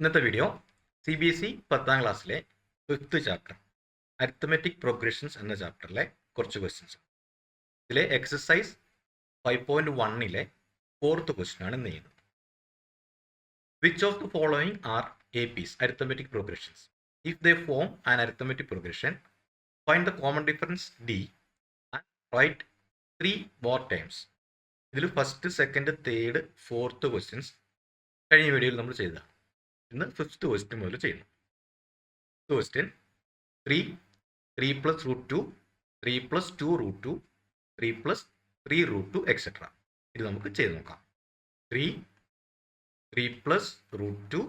ഇന്നത്തെ video CBSE 10ാം ക്ലാസ്സിലെ 5th chapter arithmetic progressions എന്ന ചാപ്റ്ററിലെ കുറച്ച് ക്വസ്റ്റ്യൻസ്. ഇതിലെ എക്സസൈസ് 5.1ലെ 4th ക്വസ്റ്റ്യൻ ആണ് ഇന്ന് ചെയ്യുന്നത്. Which of the following are APs arithmetic progressions? If they form an arithmetic progression, find the common difference D and write 3 more times. ഇതിൽ first, second, third, fourth questions കഴിഞ്ഞ വീഡിയോയിൽ നമ്മൾ ചെയ്തതാണ്. ഇന്ന് 5th question മുതൽ ചെയ്യുന്നു. Question 3 plus root 2, 3 plus 2 root 2, 3 plus 3 root 2 etc. ഇത് നമുക്ക് ചെയ്ത് നോക്കാം. 3 plus root 2,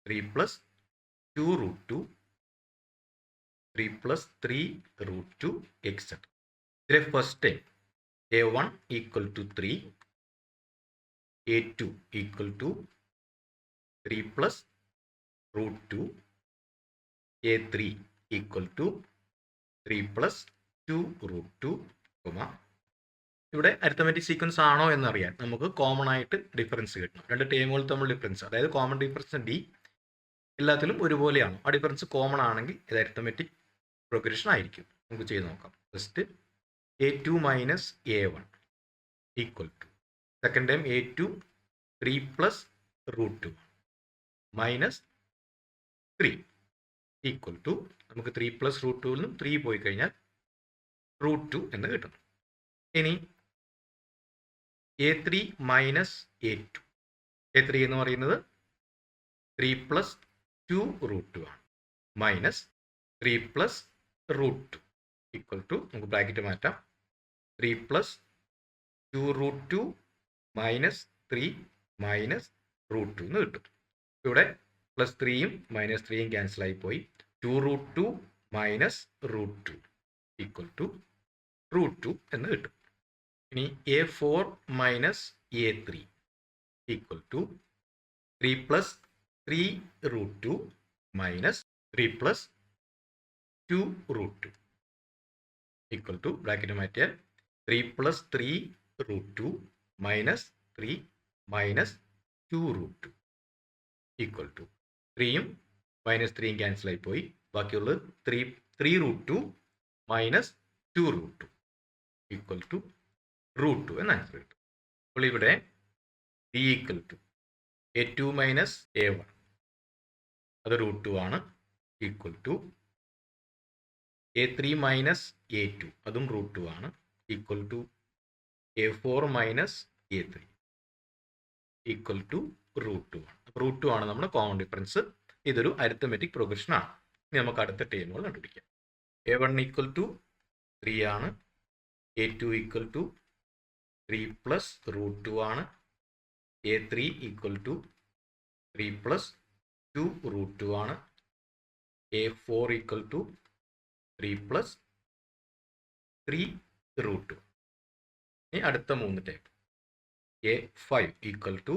3 plus 2 root 2, 3 plus 3 root 2 etc. ഇതിലെ first time A1 equal to 3, A2 equal to 3 plus root 2, A3 equal to 3 plus 2 root 2, ഇവിടെ arithmetic sequence ആണോ എന്നറിയാൻ നമുക്ക് common ആയിട്ട് ഡിഫറൻസ് കിട്ടണം. രണ്ട് ടേമുകൾ തമ്മിൽ ഡിഫറൻസ്, അതായത് കോമൺ ഡിഫറൻസ് D എല്ലാത്തിലും ഒരുപോലെയാണ്. ആ ഡിഫറൻസ് കോമൺ ആണെങ്കിൽ ഇത് അരിത്തമെറ്റിക് പ്രോഗ്രഷൻ ആയിരിക്കും. നമുക്ക് ചെയ്ത് നോക്കാം. First A2 minus A1 equal to, second time A2 3 plus root 2 minus 3 equal to, നമുക്ക് 3 plus root 2 നിന്നും 3 പോയി കഴിഞ്ഞാൽ root 2 എന്ന് കിട്ടുന്നു. ഇനി A3 minus A2, A3 എന്ന് പറയുന്നത് 3 plus 2 root 2 ആണ്, minus 3 plus root 2 equal to, നമുക്ക് ബ്രാക്കറ്റ് മാറ്റാം, 3 plus 2 root 2 minus 3 minus root 2 എന്ന് കിട്ടും. ഇവിടെ പ്ലസ് 3യും മൈനസ് 3യും ക്യാൻസൽ ആയി പോയി. 2 root 2 minus root 2 equal to root 2 എന്ന് കിട്ടും. ഇനി A4 minus A3 equal to 3 plus 3 root 2 minus 3 plus 2 root 2 equal to, bracket മാറ്റിയാൽ 3 plus 3 root 2 minus 3 minus 2 root 2 equal to, 3യും മൈനസ് 3യും ക്യാൻസൽ ആയി പോയി. ബാക്കിയുള്ളത് 3 root 2 minus 2 root 2 equal to root 2 എന്ന് ആൻസർ കിട്ടും. അപ്പോൾ ഇവിടെ D equal to A2 minus A1, അത് root 2 ആണ്, equal to A3 minus A2, അതും root 2 ആണ്, equal to A4 minus A3 equal to root 2 ആണ്. root 2 ആണ് നമ്മുടെ കോമൺ ഡിഫറൻസ്. ഇതൊരു അരിത്തമെറ്റിക് പ്രോഗ്രഷൻ ആണ്. ഇനി നമുക്ക് അടുത്ത ടേമുകൾ കണ്ടുപിടിക്കാം. A1 ഈക്വൽ ടു 3 ആണ്, A2 equal to 3 plus root 2 ആണ്, A3 equal to 3 plus 2 root 2 ആണ്, A4 equal to 3 plus 3 root 2. ഇനി അടുത്ത 3 type. A5 equal to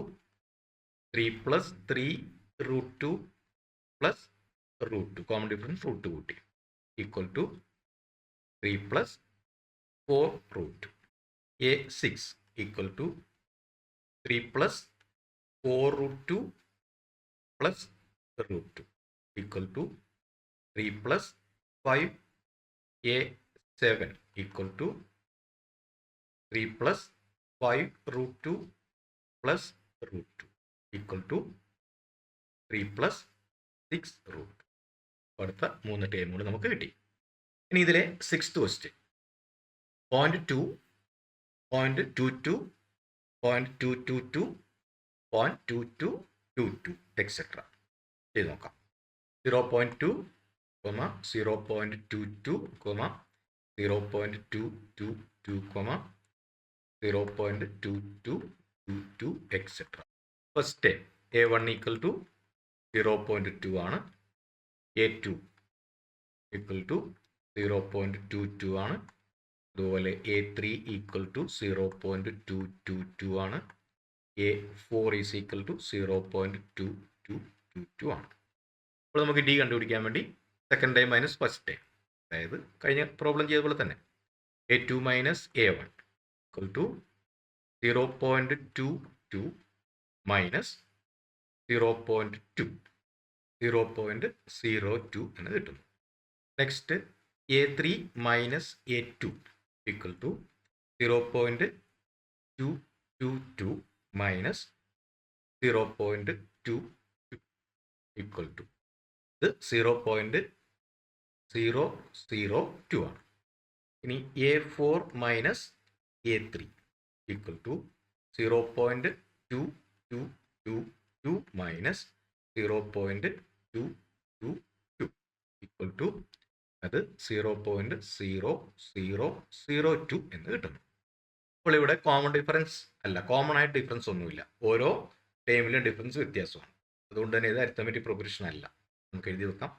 3 plus 3 root 2 plus root 2, common difference root 2 കൂട്ടി, equal to 3 plus 4 root 2. A6 equal to 3 plus 4 root 2 plus root 2 equal to 3 plus 5. A7 equal to 3 plus 5 root 2 plus root 2 equal to 3 plus 6 root 2. അടുത്ത 3 ടേമുകൾ നമുക്ക് കിട്ടി. ഇനി ഇതിലെ 6th question 0.2, 0.22, 0.222, 0.2222 etcetera ചെയ്ത് നോക്കാം. 0.2, 0.22, 0.222, 0.2222 etcetera. First time A1 equal to 0.2 ആണ്, A2 equal to 0.22 ആണ്, അതുപോലെ A3 ഈക്വൽ ടു 0.222 ആണ്, A4 ഈസ് ഈക്വൽ ടു 0.2222 ആണ്. അപ്പോൾ നമുക്ക് D കണ്ടുപിടിക്കാൻ വേണ്ടി second time minus first time, അതായത് കഴിഞ്ഞ പ്രോബ്ലം ചെയ്ത പോലെ തന്നെ A2 minus A1 equal to 0.22 minus 0.2 0.02 എന്ന് കിട്ടുന്നു. Next A3 minus A2 equal to 0.222 minus 0.22 equal to ഇത് 0.002 ആണ്. ഇനി A4 minus A3 equal to 0.2222 minus 0.222 equal to അത് 0.0002 എന്ന് കിട്ടുന്നു. അപ്പോൾ ഇവിടെ കോമൺ ഡിഫറൻസ് അല്ല, കോമൺ ആയിട്ട് ഡിഫറൻസ് ഒന്നുമില്ല, ഓരോ ടേമിലും ഡിഫറൻസ് വ്യത്യാസമാണ്. അതുകൊണ്ട് തന്നെ ഇത് അരിത്തമെറ്റിക് പ്രോഗ്രഷൻ അല്ല. നമുക്ക് എഴുതി വെക്കാം.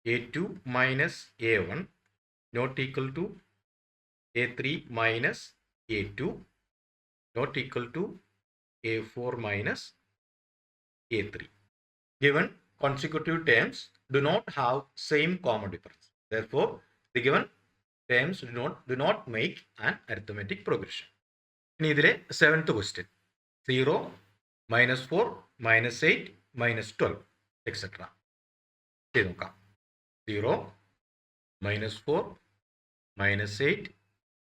A2 minus A1 not equal to A3 minus A2 not equal to A4 minus A3. Given consecutive terms do not have same common difference. Therefore, the given terms do not make an arithmetic progression. ഇനി ഇതിലെ 7th question 0, -4, -8, -12 etc. ചെയ്ത് നോക്കാം. 0, -4, -8,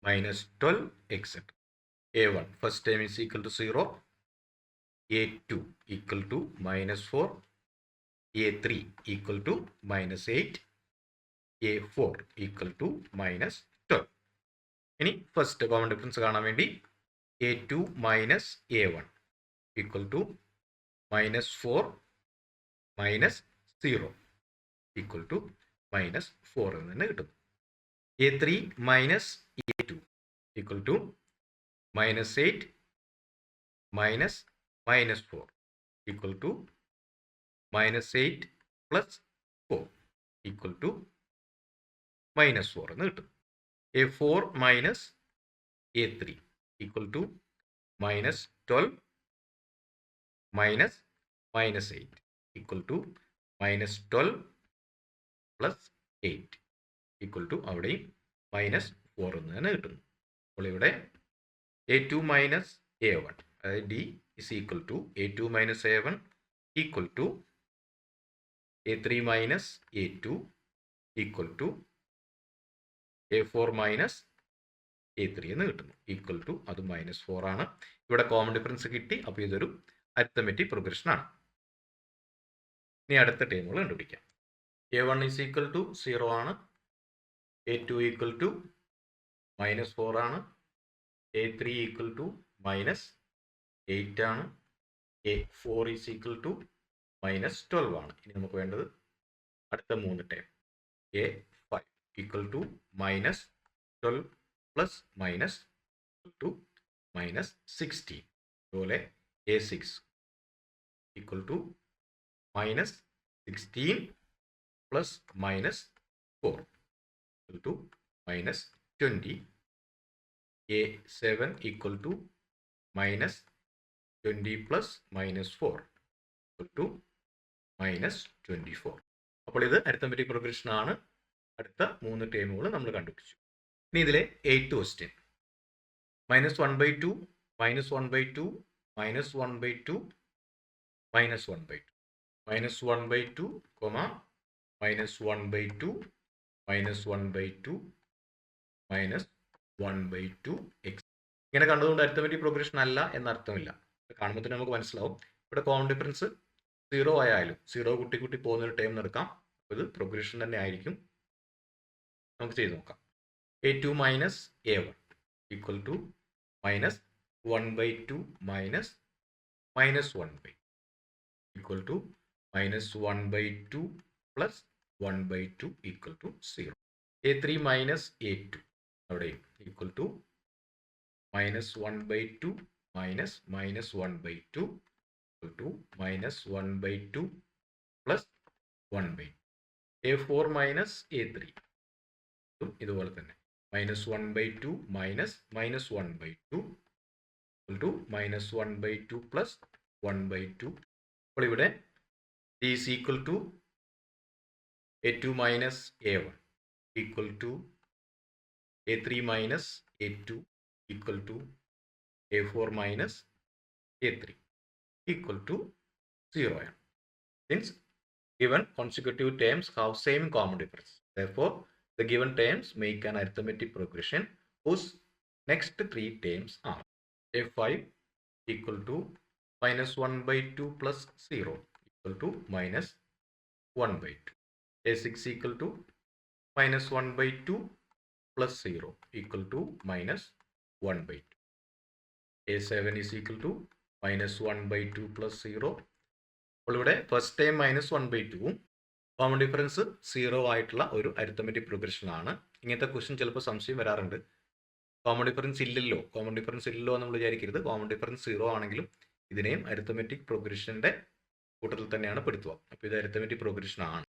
-12 etc. A1 first term is equal to 0, A2 equal to -4, A3 equal to -8, A4 equal to -12. ഇനി first common difference കാണാൻ വേണ്ടി A2 minus A1 equal to -4 -0 equal to -4 എന്ന് തന്നെ കിട്ടും. A3 minus A2 equal to -8 -4 equal to -8 plus 4 equal to -4 എന്ന് കിട്ടും. A4 minus A3 equal to -12 minus -8 equal to -12 plus 8 equal to അവിടെയും -4 എന്ന് തന്നെ കിട്ടുന്നു. അപ്പോൾ ഇവിടെ A2 മൈനസ് A1 അതായത് D is equal to A2 minus A1 equal to A3 minus A2 equal to A4 minus A3 എന്ന് കിട്ടുന്നു. Equal to അത് -4 ആണ്. ഇവിടെ കോമൺ ഡിഫറൻസ് കിട്ടി. അപ്പോൾ ഇതൊരു അരിത്തമെറ്റിക് പ്രോഗ്രഷൻ ആണ്. ഇനി അടുത്ത ടേമുകൾ കണ്ടുപിടിക്കാം. A1 is equal to 0 ആണ്. A2 ഈക്വൽ ടു -4 ആണ്. A3 ഈക്വൽ ടു -8 ആണ്. A4 is equal to -12 ആണ്. ഇനി നമുക്ക് വേണ്ടത് അടുത്ത 3 term. A5 equal to -12 plus -12 -16. അതുപോലെ A6 equal to -16 plus -4 equal to -20. A7 equal to -20 plus -4 equal to -24. അപ്പോൾ ഇത് അരിത്തമെറ്റിക് പ്രോഗ്രഷൻ ആണ്. അടുത്ത 3 ടേമുകൾ നമ്മൾ കണ്ടുപിടിച്ചു. ഇനി ഇതിലെ 8th ക്വസ്റ്റ്യൻ -1/2 -1/2 -1/2 -1/2 -1/2, -1/2 -1/2 -1/2 x. ഇങ്ങനെ കണ്ടതുകൊണ്ട് അരിത്തമെറ്റിക് പ്രോഗ്രഷൻ അല്ല എന്നർത്ഥമില്ല. കാണുമ്പോൾ തന്നെ നമുക്ക് മനസ്സിലാവും. ഇവിടെ കോമൺ ഡിഫറൻസ് 0 ആയാലും 0 കുട്ടി കുട്ടി പോകുന്നൊരു ടൈം എടുക്കാം. അപ്പോൾ ഇത് പ്രോഗ്രഷൻ തന്നെ ആയിരിക്കും. നമുക്ക് ചെയ്ത് നോക്കാം. A2 minus A1 equal to -1/2 -1/2 equal to -1/2 plus 1/2 equal to 0. A3 minus A2 അവിടെയും equal to -1/2 -1/2 equal to -1/2 plus 1/2. A4 minus A3 ഇതുപോലെ തന്നെ -1/2 -1/2 ഈക്വൽ ടു -1/2 പ്ലസ് 1/2. അപ്പോൾ ഇവിടെ D is equal to A2 minus A1 equal to A3 minus A2 equal to A4 minus A3 equal to 0 ആണ്. Since given consecutive terms have same common difference, therefore the given terms make an arithmetic progression whose next 3 terms are a5 equal to minus 1 by 2 plus 0 equal to minus 1 by 2. a6 equal to minus 1 by 2 plus 0 equal to minus 1 by 2. a7 is equal to minus 1 by 2 plus 0. അപ്പോൾ ഇവിടെ first time minus 1 by 2 common difference 0 ആയിട്ടുള്ള ഒരു arithmetic progression ആണ്. ഇങ്ങനത്തെ question ചിലപ്പോൾ സംശയം വരാറുണ്ട്. Common difference ഇല്ലല്ലോ എന്ന് നമ്മൾ വിചാരിക്കരുത്. കോമൺ ഡിഫറൻസ് 0 ആണെങ്കിലും ഇതിനെയും അരിത്തമെറ്റിക് പ്രോഗ്രഷൻ്റെ കൂട്ടത്തിൽ തന്നെയാണ് പെടുത്തുക. അപ്പോൾ ഇത് അരിത്തമെറ്റിക് പ്രോഗ്രഷൻ ആണ്.